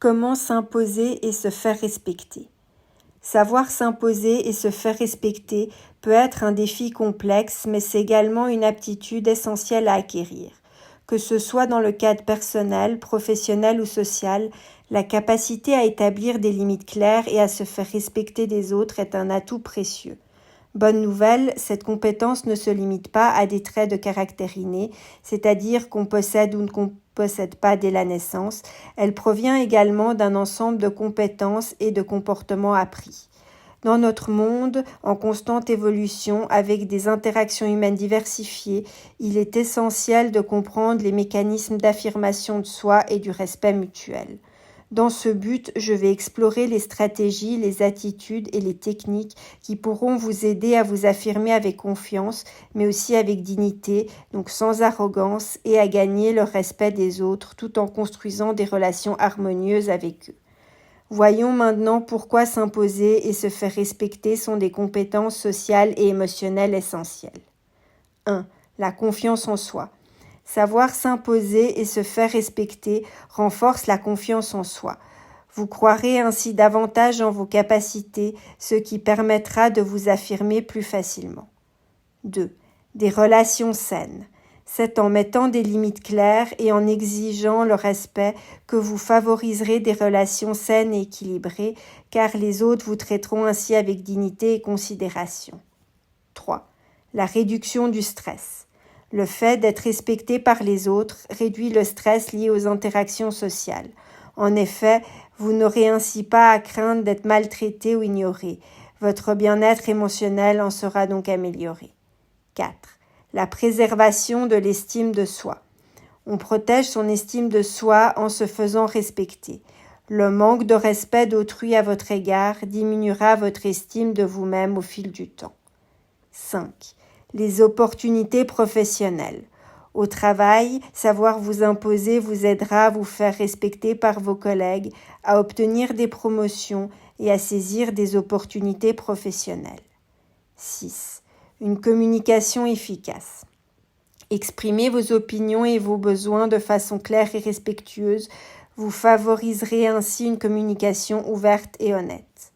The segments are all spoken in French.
Comment s'imposer et se faire respecter? Savoir s'imposer et se faire respecter peut être un défi complexe, mais c'est également une aptitude essentielle à acquérir. Que ce soit dans le cadre personnel, professionnel ou social, la capacité à établir des limites claires et à se faire respecter des autres est un atout précieux. Bonne nouvelle, cette compétence ne se limite pas à des traits de caractère innés, c'est-à-dire qu'on possède ou ne possède pas dès la naissance. Elle provient également d'un ensemble de compétences et de comportements appris. Dans notre monde, en constante évolution, avec des interactions humaines diversifiées, il est essentiel de comprendre les mécanismes d'affirmation de soi et du respect mutuel. Dans ce but, je vais explorer les stratégies, les attitudes et les techniques qui pourront vous aider à vous affirmer avec confiance, mais aussi avec dignité, donc sans arrogance, et à gagner le respect des autres tout en construisant des relations harmonieuses avec eux. Voyons maintenant pourquoi s'imposer et se faire respecter sont des compétences sociales et émotionnelles essentielles. 1. La confiance en soi. Savoir s'imposer et se faire respecter renforce la confiance en soi. Vous croirez ainsi davantage en vos capacités, ce qui permettra de vous affirmer plus facilement. 2. Des relations saines. C'est en mettant des limites claires et en exigeant le respect que vous favoriserez des relations saines et équilibrées, car les autres vous traiteront ainsi avec dignité et considération. 3. La réduction du stress. Le fait d'être respecté par les autres réduit le stress lié aux interactions sociales. En effet, vous n'aurez ainsi pas à craindre d'être maltraité ou ignoré. Votre bien-être émotionnel en sera donc amélioré. 4. La préservation de l'estime de soi. On protège son estime de soi en se faisant respecter. Le manque de respect d'autrui à votre égard diminuera votre estime de vous-même au fil du temps. 5. Les opportunités professionnelles. Au travail, savoir vous imposer vous aidera à vous faire respecter par vos collègues, à obtenir des promotions et à saisir des opportunités professionnelles. 6. Une communication efficace. Exprimez vos opinions et vos besoins de façon claire et respectueuse. Vous favoriserez ainsi une communication ouverte et honnête.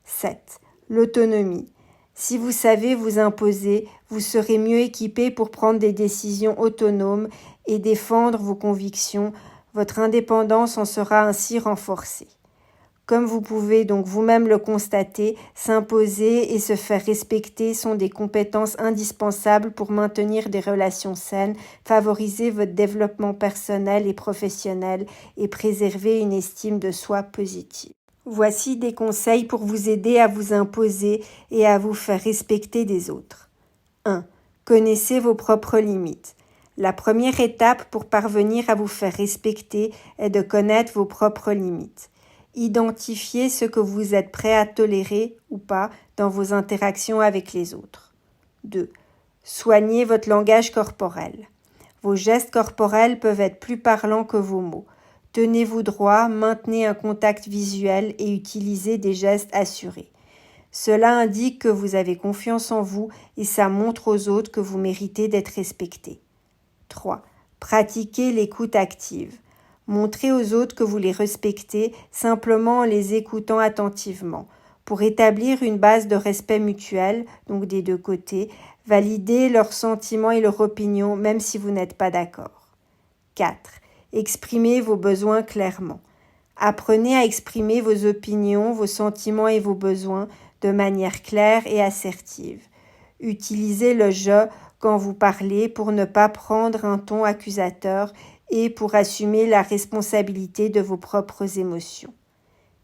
7. L'autonomie. Si vous savez vous imposer, vous serez mieux équipé pour prendre des décisions autonomes et défendre vos convictions. Votre indépendance en sera ainsi renforcée. Comme vous pouvez donc vous-même le constater, s'imposer et se faire respecter sont des compétences indispensables pour maintenir des relations saines, favoriser votre développement personnel et professionnel et préserver une estime de soi positive. Voici des conseils pour vous aider à vous imposer et à vous faire respecter des autres. 1. Connaissez vos propres limites. La première étape pour parvenir à vous faire respecter est de connaître vos propres limites. Identifiez ce que vous êtes prêt à tolérer ou pas dans vos interactions avec les autres. 2. Soignez votre langage corporel. Vos gestes corporels peuvent être plus parlants que vos mots. Tenez-vous droit, maintenez un contact visuel et utilisez des gestes assurés. Cela indique que vous avez confiance en vous et ça montre aux autres que vous méritez d'être respecté. 3. Pratiquez l'écoute active. Montrez aux autres que vous les respectez simplement en les écoutant attentivement. Pour établir une base de respect mutuel, donc des deux côtés, validez leurs sentiments et leurs opinions même si vous n'êtes pas d'accord. 4. Exprimez vos besoins clairement. Apprenez à exprimer vos opinions, vos sentiments et vos besoins de manière claire et assertive. Utilisez le « je » quand vous parlez pour ne pas prendre un ton accusateur et pour assumer la responsabilité de vos propres émotions.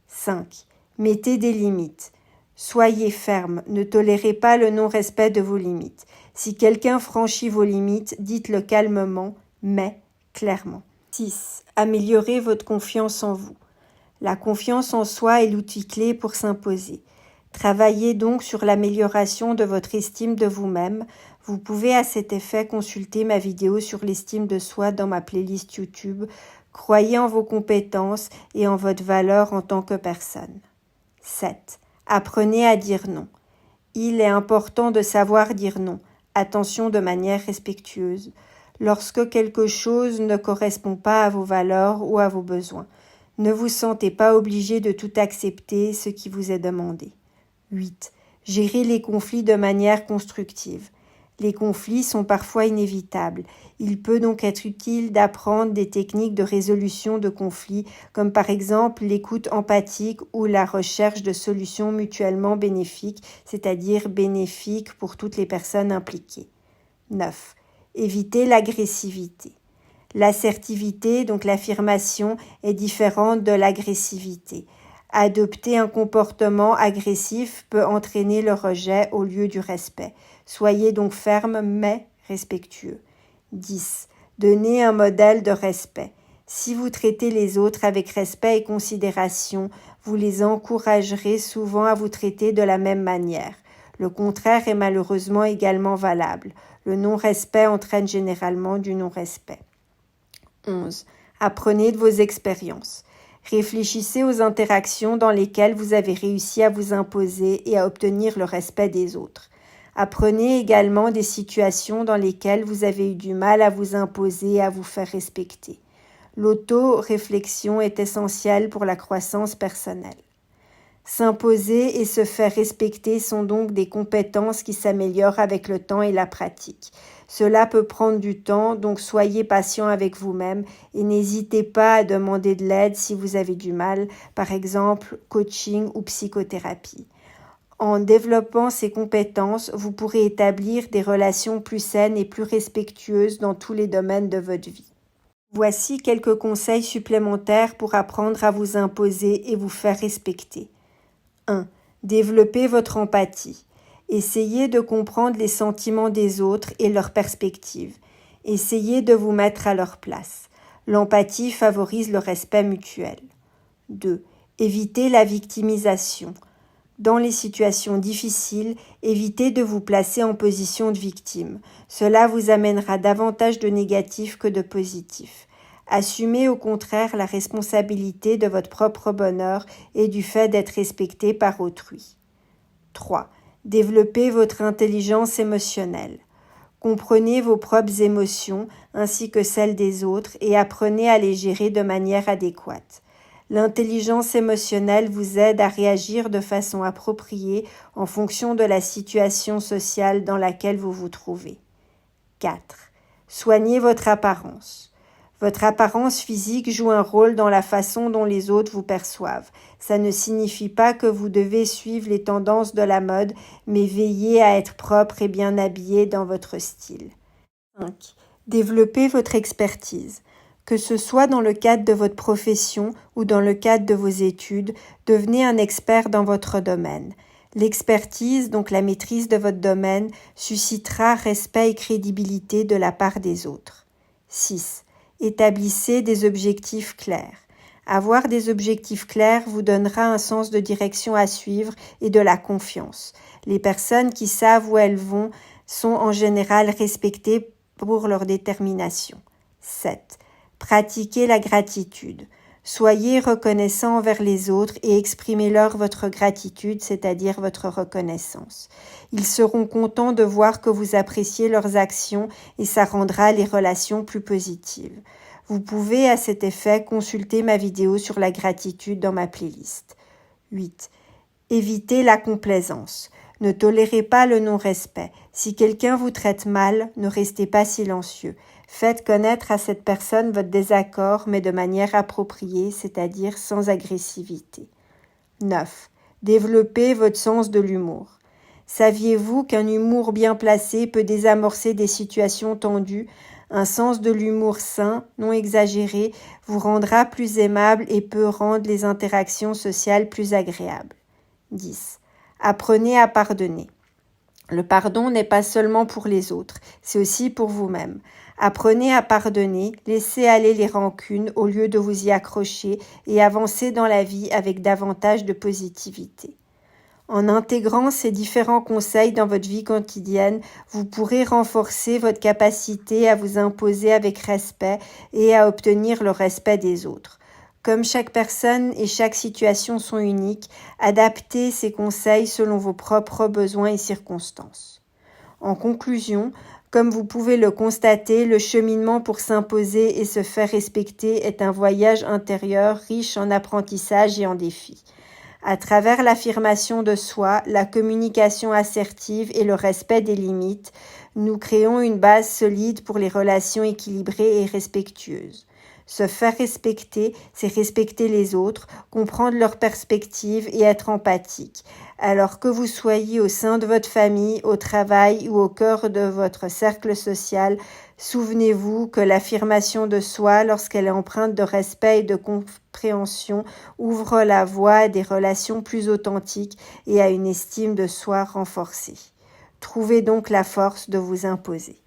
5. Mettez des limites. Soyez ferme, ne tolérez pas le non-respect de vos limites. Si quelqu'un franchit vos limites, dites-le calmement, mais clairement. 6. Améliorez votre confiance en vous. La confiance en soi est l'outil clé pour s'imposer. Travaillez donc sur l'amélioration de votre estime de vous-même. Vous pouvez à cet effet consulter ma vidéo sur l'estime de soi dans ma playlist YouTube. Croyez en vos compétences et en votre valeur en tant que personne. 7. Apprenez à dire non. Il est important de savoir dire non. Attention de manière respectueuse. Lorsque quelque chose ne correspond pas à vos valeurs ou à vos besoins. Ne vous sentez pas obligé de tout accepter ce qui vous est demandé. 8. Gérez les conflits de manière constructive. Les conflits sont parfois inévitables. Il peut donc être utile d'apprendre des techniques de résolution de conflits, comme par exemple l'écoute empathique ou la recherche de solutions mutuellement bénéfiques, c'est-à-dire bénéfiques pour toutes les personnes impliquées. 9. Évitez l'agressivité. L'assertivité, donc l'affirmation, est différente de l'agressivité. Adopter un comportement agressif peut entraîner le rejet au lieu du respect. Soyez donc ferme mais respectueux. 10. Donnez un modèle de respect. Si vous traitez les autres avec respect et considération, vous les encouragerez souvent à vous traiter de la même manière. Le contraire est malheureusement également valable. Le non-respect entraîne généralement du non-respect. 11. Apprenez de vos expériences. Réfléchissez aux interactions dans lesquelles vous avez réussi à vous imposer et à obtenir le respect des autres. Apprenez également des situations dans lesquelles vous avez eu du mal à vous imposer et à vous faire respecter. L'auto-réflexion est essentielle pour la croissance personnelle. S'imposer et se faire respecter sont donc des compétences qui s'améliorent avec le temps et la pratique. Cela peut prendre du temps, donc soyez patient avec vous-même et n'hésitez pas à demander de l'aide si vous avez du mal, par exemple coaching ou psychothérapie. En développant ces compétences, vous pourrez établir des relations plus saines et plus respectueuses dans tous les domaines de votre vie. Voici quelques conseils supplémentaires pour apprendre à vous imposer et vous faire respecter. 1. Développez votre empathie. Essayez de comprendre les sentiments des autres et leurs perspectives. Essayez de vous mettre à leur place. L'empathie favorise le respect mutuel. 2. Évitez la victimisation. Dans les situations difficiles, évitez de vous placer en position de victime. Cela vous amènera davantage de négatif que de positif. Assumez au contraire la responsabilité de votre propre bonheur et du fait d'être respecté par autrui. 3. Développez votre intelligence émotionnelle. Comprenez vos propres émotions ainsi que celles des autres et apprenez à les gérer de manière adéquate. L'intelligence émotionnelle vous aide à réagir de façon appropriée en fonction de la situation sociale dans laquelle vous vous trouvez. 4. Soignez votre apparence. Votre apparence physique joue un rôle dans la façon dont les autres vous perçoivent. Ça ne signifie pas que vous devez suivre les tendances de la mode, mais veillez à être propre et bien habillé dans votre style. 5. Développez votre expertise. Que ce soit dans le cadre de votre profession ou dans le cadre de vos études, devenez un expert dans votre domaine. L'expertise, donc la maîtrise de votre domaine, suscitera respect et crédibilité de la part des autres. 6. Établissez des objectifs clairs. Avoir des objectifs clairs vous donnera un sens de direction à suivre et de la confiance. Les personnes qui savent où elles vont sont en général respectées pour leur détermination. 7. Pratiquez la gratitude. Soyez reconnaissant envers les autres et exprimez-leur votre gratitude, c'est-à-dire votre reconnaissance. Ils seront contents de voir que vous appréciez leurs actions et ça rendra les relations plus positives. Vous pouvez à cet effet consulter ma vidéo sur la gratitude dans ma playlist. 8. Évitez la complaisance. Ne tolérez pas le non-respect. Si quelqu'un vous traite mal, ne restez pas silencieux. Faites connaître à cette personne votre désaccord, mais de manière appropriée, c'est-à-dire sans agressivité. 9. Développez votre sens de l'humour. Saviez-vous qu'un humour bien placé peut désamorcer des situations tendues ? Un sens de l'humour sain, non exagéré, vous rendra plus aimable et peut rendre les interactions sociales plus agréables. 10. Apprenez à pardonner. Le pardon n'est pas seulement pour les autres, c'est aussi pour vous-même. Apprenez à pardonner, laissez aller les rancunes au lieu de vous y accrocher et avancez dans la vie avec davantage de positivité. En intégrant ces différents conseils dans votre vie quotidienne, vous pourrez renforcer votre capacité à vous imposer avec respect et à obtenir le respect des autres. Comme chaque personne et chaque situation sont uniques, adaptez ces conseils selon vos propres besoins et circonstances. En conclusion, Comme vous pouvez le constater, le cheminement pour s'imposer et se faire respecter est un voyage intérieur riche en apprentissage et en défis. À travers l'affirmation de soi, la communication assertive et le respect des limites, nous créons une base solide pour les relations équilibrées et respectueuses. Se faire respecter, c'est respecter les autres, comprendre leurs perspectives et être empathique. Alors que vous soyez au sein de votre famille, au travail ou au cœur de votre cercle social, souvenez-vous que l'affirmation de soi, lorsqu'elle est empreinte de respect et de compréhension, ouvre la voie à des relations plus authentiques et à une estime de soi renforcée. Trouvez donc la force de vous imposer.